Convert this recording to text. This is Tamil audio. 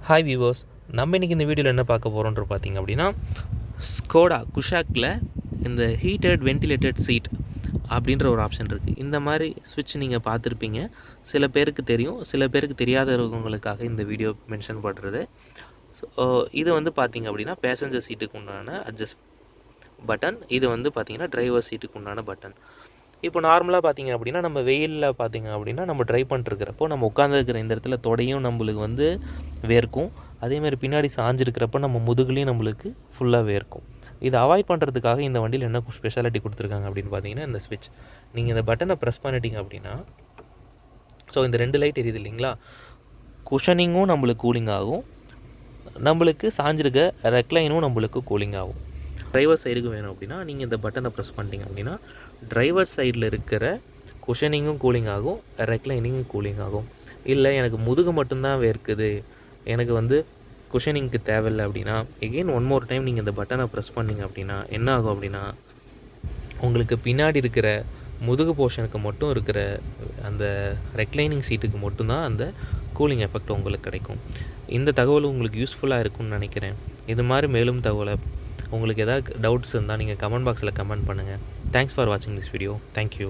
ஹாய் வியூவர்ஸ், நம்ம இன்றைக்கி இந்த வீடியோவில் என்ன பார்க்க போகிறோன்ற பார்த்திங்க அப்படின்னா, ஸ்கோடா குஷாக்கில் இந்த ஹீட்டட் வென்டிலேட்டட் சீட் அப்படின்ற ஒரு ஆப்ஷன் இருக்குது. இந்த மாதிரி ஸ்விட்ச் நீங்கள் பார்த்துருப்பீங்க. சில பேருக்கு தெரியும், சில பேருக்கு தெரியாதவங்களுக்காக இந்த வீடியோ மென்ஷன் பண்ணுறது. ஸோ இது வந்து பார்த்திங்க அப்படின்னா பேசஞ்சர் சீட்டுக்கு உண்டான அட்ஜஸ்ட் பட்டன். இது வந்து பார்த்திங்கன்னா டிரைவர் சீட்டுக்கு உண்டான பட்டன். இப்போ நார்மலாக பார்த்திங்க அப்படின்னா நம்ம வெயிலில் பார்த்திங்க அப்படின்னா நம்ம ட்ரைவ் பண்ணிட்டுருக்கிறப்போ நம்ம உட்காந்துருக்கிற இந்த இடத்துல தொடையும் நம்மளுக்கு வந்து வேர்க்கும். அதேமாதிரி பின்னாடி சாஞ்சிருக்கிறப்போ நம்ம முதுகுலையும் நம்மளுக்கு ஃபுல்லாக வேர்க்கும். இதை அவாய்ட் பண்ணுறதுக்காக இந்த வண்டியில் என்ன ஸ்பெஷாலிட்டி கொடுத்துருக்காங்க அப்படின்னு பார்த்தீங்கன்னா இந்த ஸ்விட்ச். நீங்கள் இந்த பட்டனை ப்ரெஸ் பண்ணிட்டீங்க அப்படின்னா, ஸோ இந்த 2 லைட் எரியுது இல்லைங்களா, குஷனிங்கும் நம்மளுக்கு கூலிங் ஆகும், நம்மளுக்கு சாஞ்சிருக்க ரெக்லைனும் நம்மளுக்கு கூலிங் ஆகும். டிரைவர் சைடுக்கு வேணும் அப்படின்னா நீங்கள் இந்த பட்டனை ப்ரெஸ் பண்ணிட்டீங்க அப்படின்னா டிரைவர் சைடில் இருக்கிற குஷனிங்கும் கூலிங் ஆகும், ரெக்லைனிங்கும் கூலிங் ஆகும். இல்லை எனக்கு முதுகு மட்டும்தான் வேர்க்குது, எனக்கு வந்து குஷனிங்க்கு தேவையில்லை அப்படின்னா எகெயின் ஒன் மோர் டைம் நீங்கள் இந்த பட்டனை ப்ரெஸ் பண்ணிங்க அப்படின்னா என்ன ஆகும் அப்படின்னா உங்களுக்கு பின்னாடி இருக்கிற முதுகு போர்ஷனுக்கு மட்டும் இருக்கிற அந்த ரெக்லைனிங் சீட்டுக்கு மட்டும்தான் அந்த கூலிங் எஃபெக்ட் உங்களுக்கு கிடைக்கும். இந்த தகவல் உங்களுக்கு யூஸ்ஃபுல்லாக இருக்கும்னு நினைக்கிறேன். இது மாதிரி மேலும் தகவலை உங்களுக்கு ஏதாவது டவுட்ஸ் இருந்தால் நீங்கள் கமெண்ட் பாக்ஸில் கமெண்ட் பண்ணுங்கள். தேங்க்ஸ் ஃபார் வாட்சிங் திஸ் வீடியோ. தேங்க்யூ.